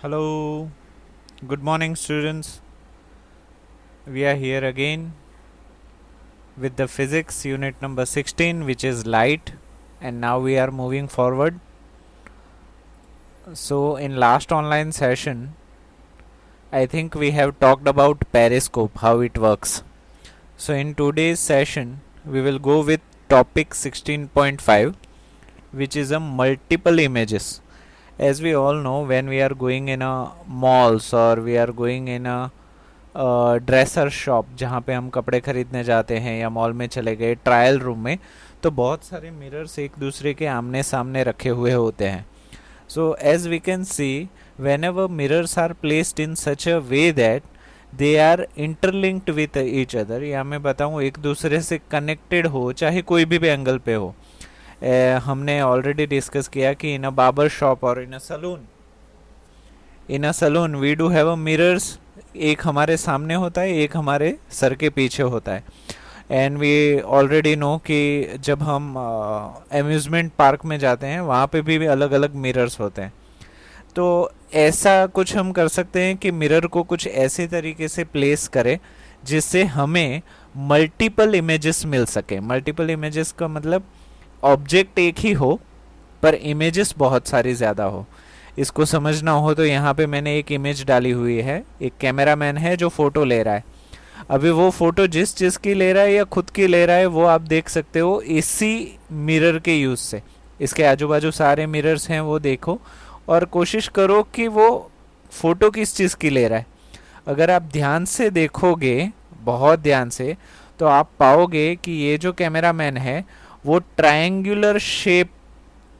Hello, good morning, students. We are here again with the physics unit number 16, which is light, and now we are moving forward. So, in last online session, I think we have talked about periscope, how it works. So, in today's session, we will go with topic 16.5, which is a multiple images. As we all know, when we are going in a malls or we are going in a dresser shop जहाँ पे हम कपड़े खरीदने जाते हैं या mall में चले गए ट्रायल रूम में, तो बहुत सारे मिरर्स एक दूसरे के आमने सामने रखे हुए होते हैं. So as we can see, whenever mirrors are placed in such a way that they are interlinked with each other, या मैं बताऊँ एक दूसरे से कनेक्टेड हो, चाहे कोई भी एंगल पे हो. हमने ऑलरेडी डिस्कस किया कि इन अ बार्बर शॉप और in a salon we do have a mirrors. एक हमारे सामने होता है, एक हमारे सर के पीछे होता है. एंड वी ऑलरेडी नो कि जब हम अम्यूज़मेंट पार्क में जाते हैं वहाँ पे भी अलग अलग मिरर्स होते हैं. तो ऐसा कुछ हम कर सकते हैं कि मिरर को कुछ ऐसे तरीके से प्लेस करें जिससे हमें मल्टीपल इमेजेस मिल सके. मल्टीपल इमेजेस का मतलब ऑब्जेक्ट एक ही हो पर इमेजेस बहुत सारी ज़्यादा हो. इसको समझना हो तो यहाँ पे मैंने एक इमेज डाली हुई है. एक कैमरामैन है जो फोटो ले रहा है. अभी वो फोटो जिस चीज़ की ले रहा है या खुद की ले रहा है वो आप देख सकते हो इसी मिरर के यूज़ से. इसके आजू बाजू सारे मिरर्स हैं, वो देखो और कोशिश करो कि वो फोटो किस चीज़ की ले रहा है. अगर आप ध्यान से देखोगे, बहुत ध्यान से, तो आप पाओगे कि ये जो कैमरामैन है वो ट्रायंगुलर शेप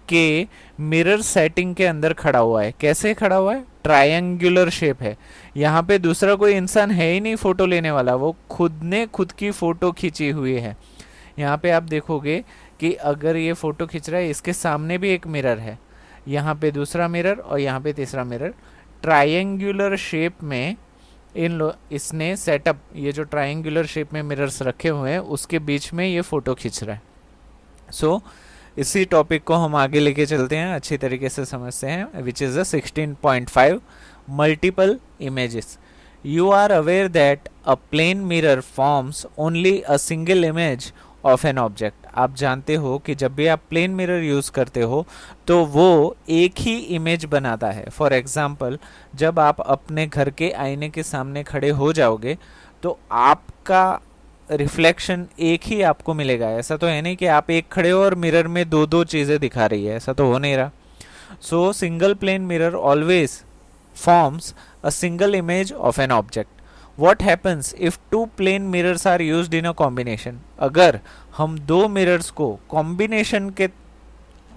के मिरर सेटिंग के अंदर खड़ा हुआ है. कैसे खड़ा हुआ है? ट्रायंगुलर शेप है. यहाँ पे दूसरा कोई इंसान है ही नहीं फोटो लेने वाला, वो खुद ने खुद की फोटो खींची हुई है. यहाँ पे आप देखोगे कि अगर ये फोटो खींच रहा है, इसके सामने भी एक मिरर है, यहाँ पे दूसरा मिरर और यहाँ पे तीसरा मिरर. ट्रायंगुलर शेप में इसने सेटअप, ये जो ट्रायंगुलर शेप में मिरर्स रखे हुए हैं उसके बीच में ये फोटो खींच रहा है. सो इसी टॉपिक को हम आगे लेके चलते हैं, अच्छी तरीके से समझते हैं, which is the 16.5 multiple images. You are aware that a plane mirror forms only a single image of an object. आप जानते हो कि जब भी आप प्लेन मिरर यूज़ करते हो तो वो एक ही इमेज बनाता है. फॉर एग्जाम्पल, जब आप अपने घर के आईने के सामने खड़े हो जाओगे तो आपका रिफ्लेक्शन एक ही आपको मिलेगा. ऐसा तो है नहीं कि आप एक खड़े हो और मिरर में दो दो चीज़ें दिखा रही है, ऐसा तो हो नहीं रहा. So single plane mirror always forms a single image of an object. What happens if two plane mirrors are used in a combination. अगर हम दो मिरर्स को कॉम्बिनेशन के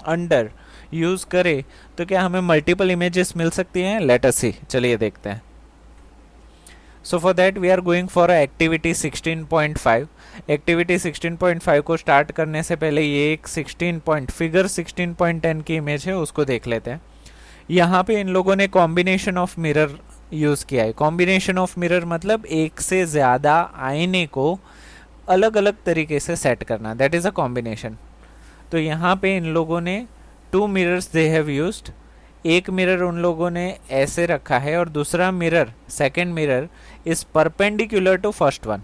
अंडर यूज करें तो क्या हमें मल्टीपल इमेजेस मिल सकती हैं? लेट अस सी, चलिए देखते हैं. So for that we are going for activity 16.5. Activity 16.5 को स्टार्ट करने से पहले ये एक फिगर 16.10 की इमेज है, उसको देख लेते हैं. यहाँ पे इन लोगों ने कॉम्बिनेशन ऑफ मिरर यूज़ किया है. कॉम्बिनेशन ऑफ मिरर मतलब एक से ज़्यादा आईने को अलग अलग तरीके से सेट करना, दैट इज़ अ कॉम्बिनेशन. तो यहाँ पे इन लोगों ने two mirrors they have used. एक मिरर उन लोगों ने ऐसे रखा है और दूसरा mirror, second mirror, is perpendicular to first one.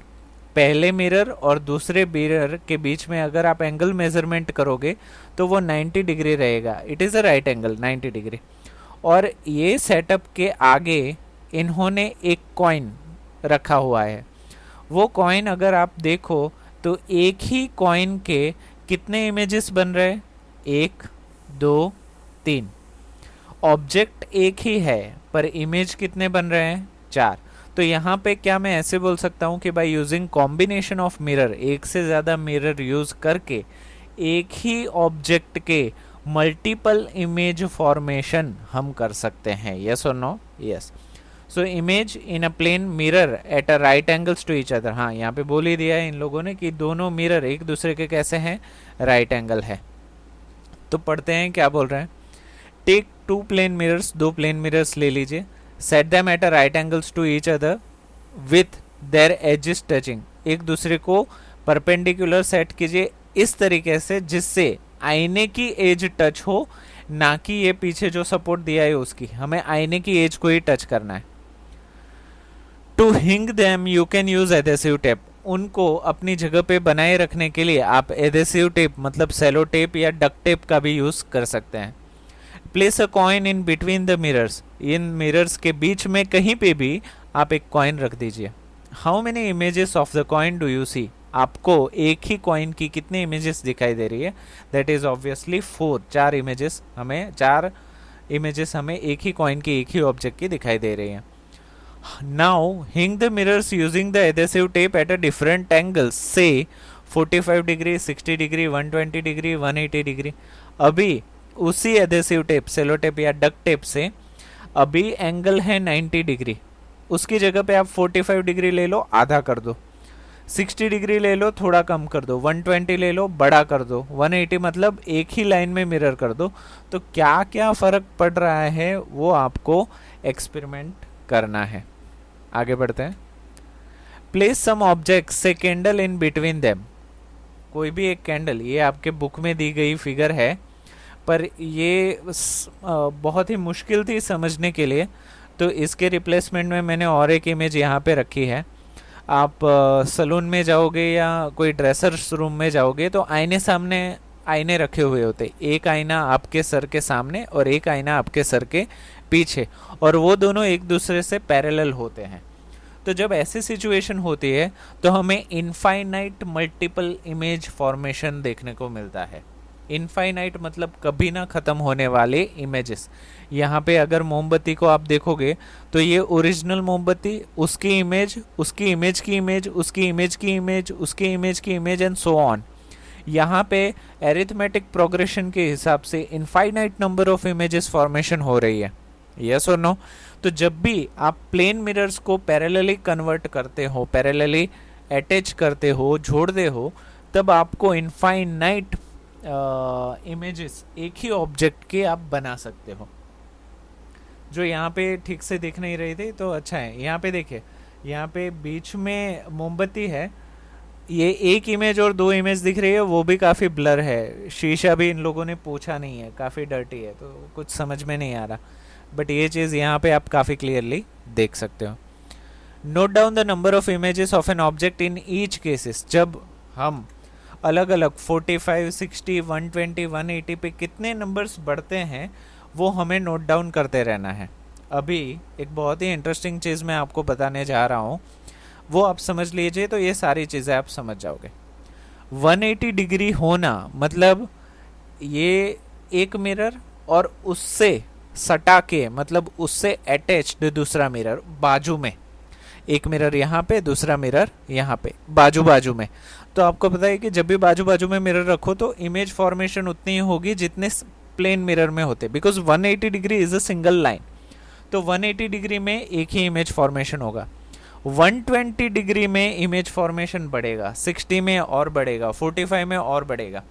पहले मिरर और दूसरे मिरर के बीच में अगर आप एंगल मेजरमेंट करोगे तो वो 90 डिग्री रहेगा. It is a right angle 90 degree. और ये सेटअप के आगे इन्होंने एक कॉइन रखा हुआ है. वो कॉइन अगर आप देखो तो एक ही कॉइन के कितने इमेजेस बन रहे हैं? 1 2 3. ऑब्जेक्ट एक ही है पर इमेज कितने बन रहे हैं? 4. तो यहाँ पे क्या मैं ऐसे बोल सकता हूँ कि by using combination of mirror, एक से ज़्यादा मिरर यूज़ करके एक ही ऑब्जेक्ट के मल्टीपल इमेज फॉर्मेशन हम कर सकते हैं. यस और no? Yes. So image in a plane mirror at a right angles to each other. हाँ, यहाँ पे बोल ही दिया है इन लोगों ने कि दोनों मिरर एक दूसरे के कैसे हैं? राइट एंगल है. तो पढ़ते हैं क्या बोल रहे हैं. टेक टू प्लेन मिरर्स, दो प्लेन मिरर्स ले लीजिए. Set them at a right angles to each other with their edges touching. एक दूसरे को परपेंडिकुलर सेट कीजिए इस तरीके से जिससे आईने की एज टच हो ना कि ये पीछे जो सपोर्ट दिया है उसकी, हमें आईने की एज को ही टच करना है। टू हिंग them you can use adhesive tape, उनको अपनी जगह पे बनाए रखने के लिए आप एडेसिव टेप मतलब सेलो टेप या डक टेप का भी यूज कर सकते हैं। Place a coin in between the mirrors, in mirrors के बीच में कहीं पे भी आप एक कॉइन रख दीजिए। How many images of the coin do you see, आपको एक ही कॉइन की कितने इमेजेस दिखाई दे रही है? दैट इज ऑब्वियसली 4, 4 इमेजेस हमें एक ही कॉइन की, एक ही ऑब्जेक्ट की दिखाई दे रही है। नाउ हिंग the mirrors using the adhesive tape at a different angles, से 45 डिग्री, 60 डिग्री, 120 डिग्री, 180 डिग्री। अभी उसी एडेसिव टेप, सेलो टेप या डक टेप से अभी एंगल है 90 डिग्री, उसकी जगह पे आप 45 डिग्री ले लो, आधा कर दो, 60 डिग्री ले लो, थोड़ा कम कर दो, 120 ले लो, बड़ा कर दो, 180 मतलब एक ही लाइन में मिरर कर दो। तो क्या क्या फर्क पड़ रहा है वो आपको एक्सपेरिमेंट करना है। आगे बढ़ते हैं। प्लेस सम ऑब्जेक्ट से कैंडल इन बिटवीन देम, कोई भी एक कैंडल, ये आपके बुक में दी गई फिगर है पर ये बहुत ही मुश्किल थी समझने के लिए, तो इसके रिप्लेसमेंट में मैंने और एक इमेज यहाँ पे रखी है। आप सलून में जाओगे या कोई ड्रेसर्स रूम में जाओगे तो आईने सामने आईने रखे हुए होते, एक आईना आपके सर के सामने और एक आईना आपके सर के पीछे, और वो दोनों एक दूसरे से पैरेलल होते हैं। तो जब ऐसी सिचुएशन होती है तो हमें इनफाइनाइट मल्टीपल इमेज फॉर्मेशन देखने को मिलता है। इनफाइनाइट मतलब कभी ना खत्म होने वाले इमेजेस। यहाँ पे अगर मोमबत्ती को आप देखोगे तो ये ओरिजिनल मोमबत्ती, उसकी इमेज, उसकी इमेज की इमेज, उसकी इमेज की इमेज, उसकी इमेज की इमेज एंड सो ऑन। यहाँ पे एरिथमेटिक प्रोग्रेशन के हिसाब से infinite number of images formation हो रही है। यस और नो? तो जब भी आप प्लेन मिरर्स को पैरेलली कन्वर्ट करते हो, पैरेलली अटैच करते हो, जोड़ते हो, तब आपको इनफाइनाइट इमेजेस एक ही ऑब्जेक्ट के आप बना सकते हो। जो यहाँ पे ठीक से दिख नहीं रही थी तो अच्छा है, यहाँ पे देखिए, यहाँ पे बीच में मोमबत्ती है, ये एक इमेज और 2 इमेज दिख रही है, वो भी काफ़ी ब्लर है, शीशा भी इन लोगों ने पोंछा नहीं है, काफ़ी डर्टी है, तो कुछ समझ में नहीं आ रहा, बट ये चीज़ यहाँ पे आप काफ़ी क्लियरली देख सकते हो। Note down the number of images of an object in each cases, जब हम अलग अलग 45, 60, 120, 180 पे कितने नंबर्स बढ़ते हैं वो हमें नोट डाउन करते रहना है। अभी एक बहुत ही इंटरेस्टिंग चीज़ मैं आपको बताने जा रहा हूँ, वो आप समझ लीजिए तो ये सारी चीज़ें आप समझ जाओगे। 180 डिग्री होना मतलब ये एक मिरर और उससे सटा के, मतलब उससे अटैच्ड दूसरा मिरर बाजू में, एक मिरर यहाँ पे, दूसरा मिरर यहाँ पे, बाजू बाजू में। तो आपको पता है कि जब भी बाजू बाजू में मिरर रखो तो इमेज फॉर्मेशन उतनी ही होगी जितने प्लेन मिरर में होते, because 180 degree is a single line. तो 180 डिग्री में एक ही इमेज फॉर्मेशन होगा, 120 डिग्री में इमेज फॉर्मेशन बढ़ेगा, 60 में और बढ़ेगा, 45 में और बढ़ेगा।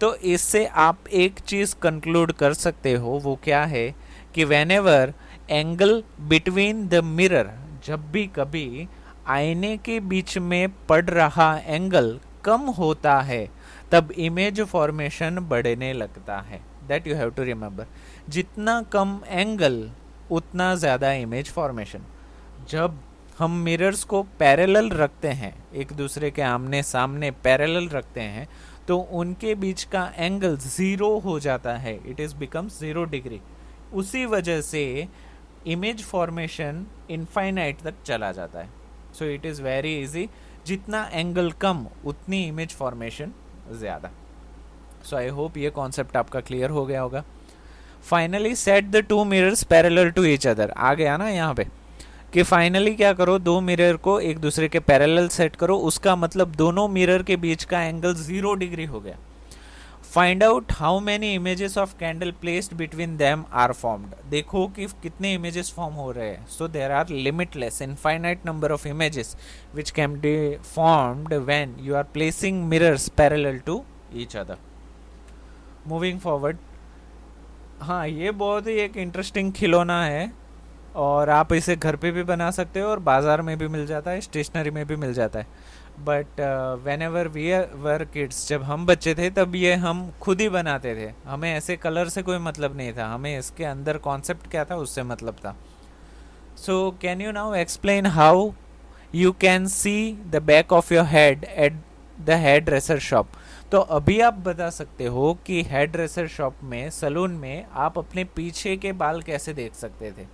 तो इससे आप एक चीज़ कंक्लूड कर सकते हो, वो क्या है कि whenever angle between the mirror, जब भी कभी आईने के बीच में पड़ रहा एंगल कम होता है तब इमेज फॉर्मेशन बढ़ने लगता है। That you have to remember, जितना कम एंगल उतना ज़्यादा इमेज फॉर्मेशन। जब हम मिरर्स को पैरेलल रखते हैं, एक दूसरे के आमने सामने पैरेलल रखते हैं, तो उनके बीच का एंगल 0 हो जाता है, इट इज़ बिकम 0 डिग्री। उसी वजह से इमेज फॉर्मेशन इनफाइनाइट तक चला जाता है। So it is very easy, जितना एंगल कम उतनी इमेज फॉर्मेशन ज़्यादा। सो आई होप ये कॉन्सेप्ट आपका क्लियर हो गया होगा। Finally set the 2 mirrors parallel to each other, आ गया ना यहाँ पे कि फाइनली क्या करो, 2 मिरर को एक दूसरे के पैरेलल सेट करो, उसका मतलब दोनों मिरर के बीच का एंगल 0 डिग्री हो गया। Find out how many images of candle placed between them are formed, देखो कि कितने इमेजेस फॉर्म हो रहे हैं। So there are limitless infinite number of images which can be formed when you are placing mirrors parallel to each other. Moving forward, हाँ ये बहुत ही एक इंटरेस्टिंग खिलौना है और आप इसे घर पे भी बना सकते हो और बाज़ार में भी मिल जाता है, स्टेशनरी में भी मिल जाता है। But whenever we were kids, जब हम बच्चे थे तब ये हम खुद ही बनाते थे, हमें ऐसे कलर से कोई मतलब नहीं था, हमें इसके अंदर कॉन्सेप्ट क्या था उससे मतलब था. So can you now explain how you can see the back of your head at the hairdresser shop. तो अभी आप बता सकते हो कि हेयर ड्रेसर शॉप में, सलून में आप अपने पीछे के बाल कैसे देख सकते थे.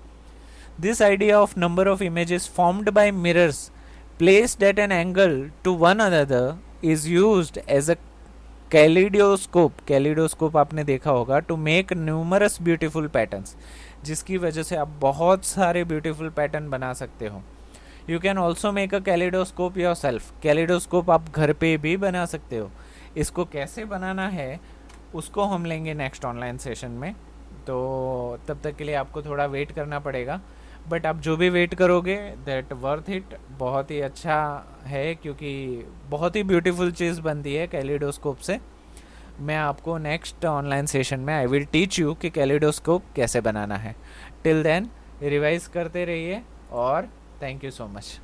This idea of number of images formed by mirrors placed at an angle to one another is used as a kaleidoscope. Kaleidoscope आपने देखा होगा, to make numerous beautiful patterns, जिसकी वजह से आप बहुत सारे ब्यूटीफुल पैटर्न बना सकते हो. You can also make a kaleidoscope your self. Kaleidoscope आप घर पे भी बना सकते हो. इसको कैसे बनाना है उसको हम लेंगे नेक्स्ट ऑनलाइन सेशन में, तो तब तक के लिए आपको थोड़ा वेट करना पड़ेगा. बट आप जो भी वेट करोगे दैट वर्थ इट, बहुत ही अच्छा है, क्योंकि बहुत ही ब्यूटीफुल चीज़ बनती है कैलिडोस्कोप से. मैं आपको नेक्स्ट ऑनलाइन सेशन में आई विल टीच यू कि कैलिडोस्कोप कैसे बनाना है. टिल देन रिवाइज करते रहिए और थैंक यू सो मच.